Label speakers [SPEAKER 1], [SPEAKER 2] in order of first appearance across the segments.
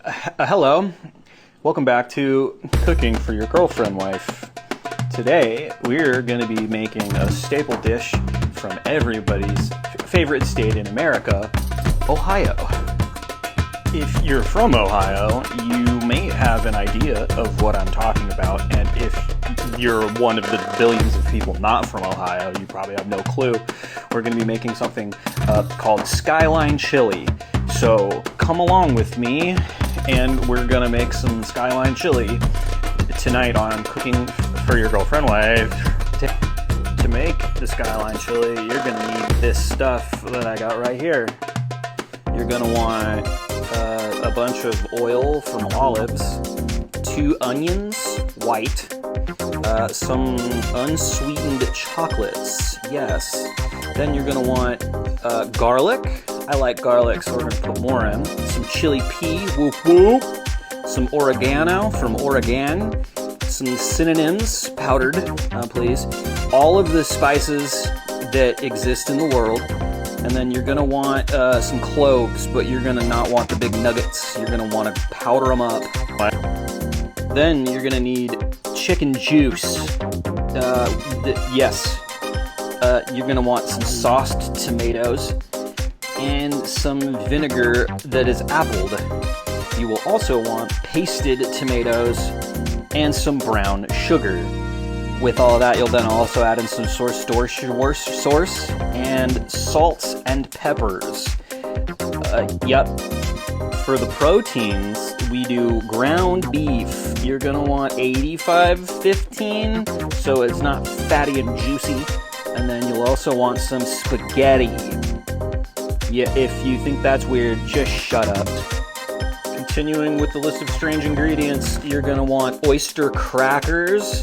[SPEAKER 1] Hello, welcome back to Cooking for Your Girlfriend Wife. Today we're going to be making a staple dish from everybody's favorite state in America, Ohio. If you're from Ohio, you may have an idea of what I'm talking about, and if you're one of the billions of people not from Ohio, you probably have no clue. We're going to be making something called SKYLINE chili. So come along with me, and we're gonna make some SKYLINE chili tonight on Cooking for Your Girlfriend Wife. To make the SKYLINE chili, you're gonna need this stuff that I got right here. You're gonna want a bunch of oil from olives, 2 onions, white, some unsweetened chocolates, yes. Then you're gonna want garlic. I like garlic, so we're gonna put more in. Some chili pea, whoop whoop. Some oregano from Oregon. Some synonyms, powdered, please. All of the spices that exist in the world. And then you're gonna want some cloves, but you're gonna not want the big nuggets. You're gonna wanna powder them up. Then you're gonna need chicken juice. Yes. You're gonna want some sauced tomatoes and some vinegar that is appled. You will also want pasted tomatoes and some brown sugar. With all of that, you'll then also add in some soy sauce and salt and peppers. Yep. For the proteins, we do ground beef. You're gonna want 85-15, so it's not fatty and juicy. And then you'll also want some spaghetti. Yeah, if you think that's weird, just shut up. Continuing with the list of strange ingredients, you're gonna want oyster crackers.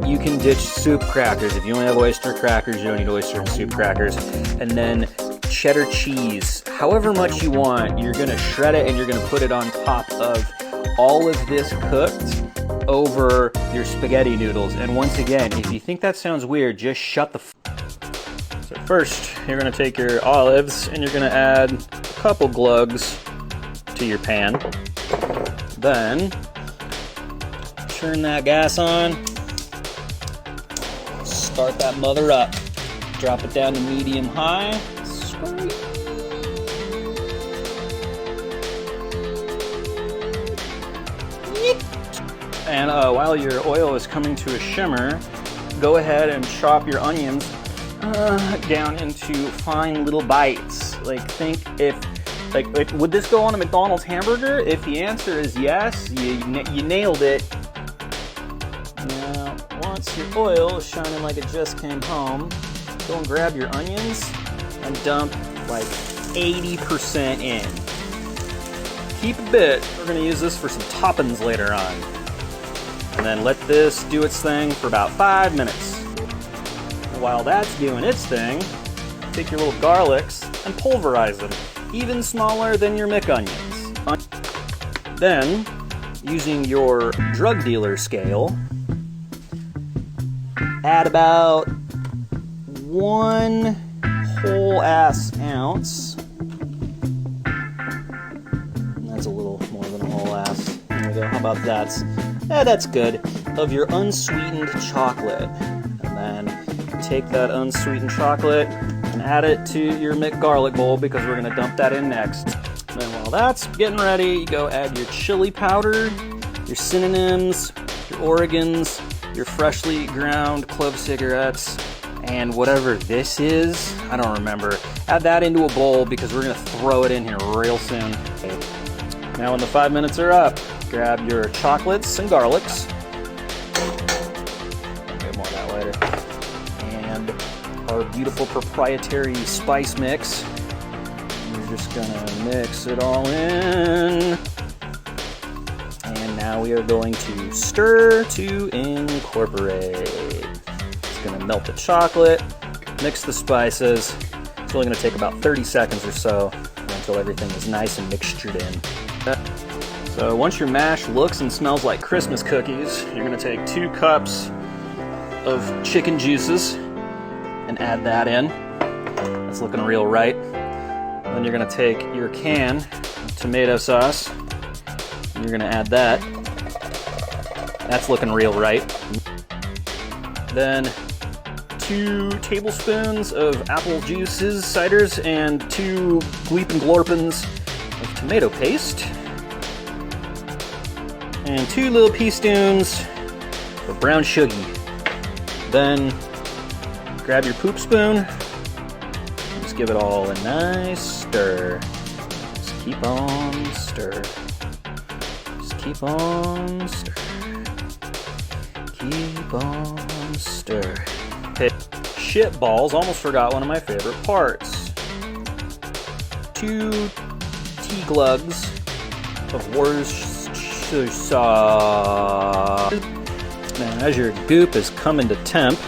[SPEAKER 1] You can ditch soup crackers. If you only have oyster crackers, you don't need oyster and soup crackers. And then cheddar cheese. However much you want, you're gonna shred it and you're gonna put it on top of all of this cooked over your spaghetti noodles. And once again, if you think that sounds weird, just shut the So first, you're gonna take your olives and you're gonna add a couple glugs to your pan. Then, turn that gas on. Start that mother up. Drop it down to medium-high. And while your oil is coming to a shimmer, go ahead and chop your onions down into fine little bites. Would this go on a McDonald's hamburger? If the answer is yes, you nailed it. Now, once your oil is shining like it just came home, go and grab your onions and dump like 80% in. Keep a bit. We're going to use this for some toppings later on. And then let this do its thing for about 5 minutes. And while that's doing its thing, take your little garlics and pulverize them, even smaller than your McOnions. Then, using your drug dealer scale, add about 1 whole ass ounce. And that's a little more than a whole ass. There we go. How about that? Yeah, that's good. Of your unsweetened chocolate. And then take that unsweetened chocolate and add it to your McGarlic bowl because we're going to dump that in next. And then while that's getting ready, you go add your chili powder, your synonyms, your Oregons, your freshly ground clove cigarettes, and whatever this is, I don't remember. Add that into a bowl because we're going to throw it in here real soon. Okay. Now when the 5 minutes are up, grab your chocolates and garlics. I'll get more of that later. And our beautiful proprietary spice mix. We're just gonna mix it all in. And now we are going to stir to incorporate. It's gonna melt the chocolate, mix the spices. It's only gonna take about 30 seconds or so until everything is nice and mixtured in. So once your mash looks and smells like Christmas cookies, you're gonna take 2 cups of chicken juices and add that in. That's looking real right. Then you're gonna take your can of tomato sauce You're gonna add that. That's looking real right. Then 2 tablespoons of apple juices, ciders, and 2 Gleep and Glorpins of tomato paste. And 2 little teaspoons of brown sugar. Then grab your poop spoon. And just give it all a nice stir. Just keep on stir. Just keep on stir. Keep on stir. Okay. Shit balls, almost forgot one of my favorite parts. 2 tea glugs of Worcestershire sauce. Now, as your goop is coming to temp,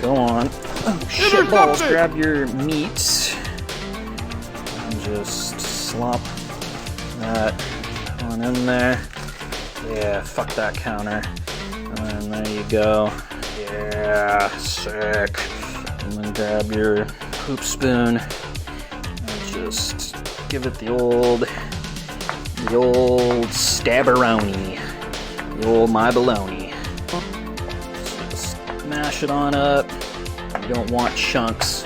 [SPEAKER 1] go on. Oh, shit balls, grab your meats and just slop that on in there. Yeah, fuck that counter. And there you go. Yeah, sick. And then grab your poop spoon and just give it the old stabberoni. The old my baloney. Just mash it on up. You don't want chunks.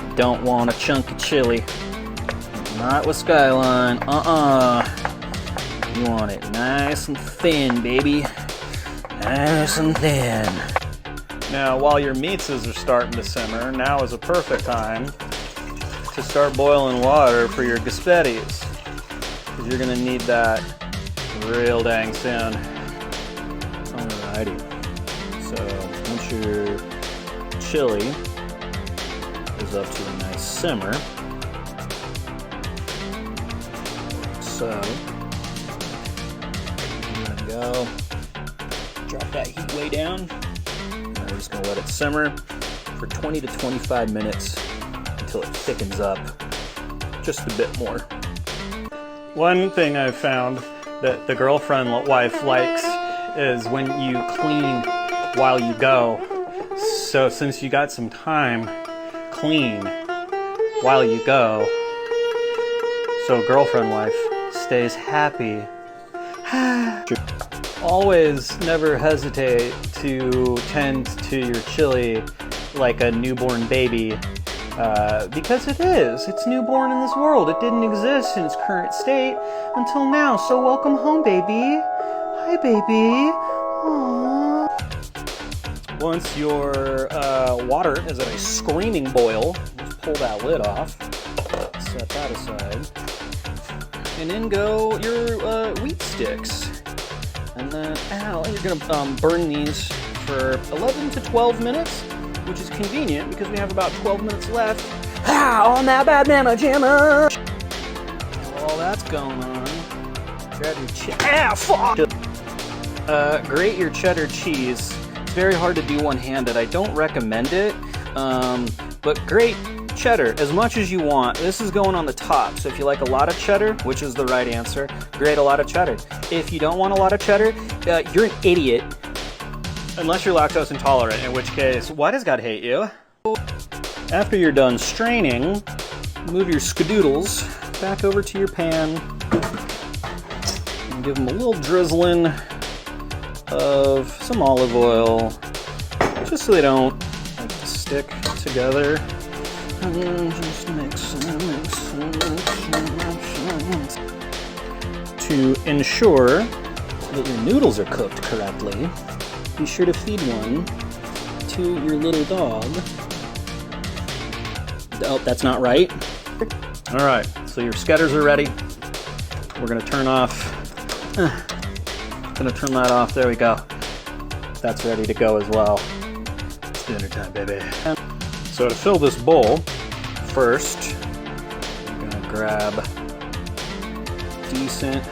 [SPEAKER 1] You don't want a chunky chili. Not with SKYLINE. You want it nice and thin, baby. Nice and thin. Now, while your meatses are starting to simmer, now is a perfect time to start boiling water for your gaspettis. Because you're gonna need that real dang soon. Alrighty. So, once your chili is up to a nice simmer, so, there we go. Drop that heat way down. And we're just gonna let it simmer for 20 to 25 minutes until it thickens up just a bit more. One thing I've found that the girlfriend wife likes is when you clean while you go. So since you got some time, clean while you go. So girlfriend wife stays happy. Always never hesitate to tend to your chili like a newborn baby, because it is. It's newborn in this world. It didn't exist in its current state until now. So welcome home, baby. Hi, baby. Aww. Once your water is at a screaming boil, just pull that lid off. Set that aside. And then go your wheat sticks. And then, you're gonna burn these for 11 to 12 minutes, which is convenient because we have about 12 minutes left. On that bad mama jamma! While that's going on, grab your fuck! Grate your cheddar cheese. It's very hard to do one-handed. I don't recommend it, but grate cheddar as much as you want. This is going on the top, so if you like a lot of cheddar, which is the right answer, grate a lot of cheddar. If you don't want a lot of cheddar, you're an idiot. Unless you're lactose intolerant, in which case, why does God hate you? After you're done straining, move your skadoodles back over to your pan and give them a little drizzling of some olive oil, just so they don't stick together. And just mix. To ensure that your noodles are cooked correctly, be sure to feed one to your little dog. Oh, that's not right. All right, so your sketters are ready. We're gonna turn off. Gonna turn that off. There we go. That's ready to go as well. It's dinner time, baby. So to fill this bowl, first, I'm gonna grab a decent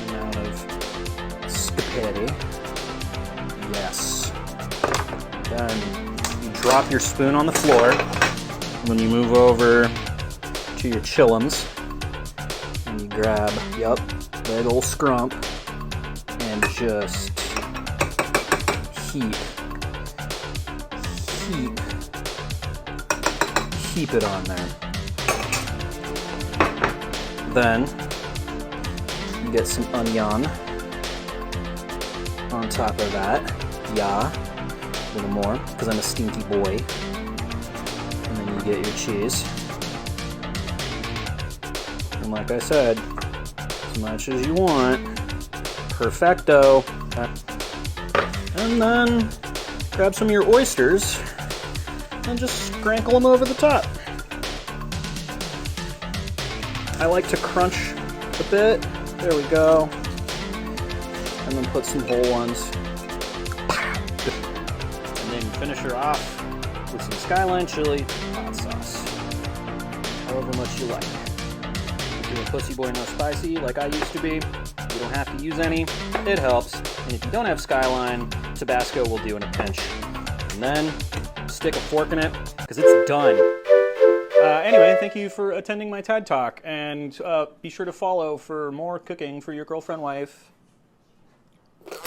[SPEAKER 1] amount of spaghetti. Yes. Then you drop your spoon on the floor when you move over to your chillums, and you grab, that old scrump, and just heap it on there. Then You get some onion on top of that. Yeah, a little more, because I'm a stinky boy. And then you get your cheese. And like I said, as much as you want. Perfecto. And then grab some of your oysters and just sprinkle them over the top. I like to crunch a bit. There we go. And then put some whole ones. And then finish her off with some SKYLINE chili hot sauce. However much you like. If you're a pussy boy no spicy like I used to be, you don't have to use any. It helps. And if you don't have SKYLINE, Tabasco will do in a pinch. And then stick a fork in it, because it's done. Anyway, thank you for attending my TED Talk, and be sure to follow for more cooking for your girlfriend wife.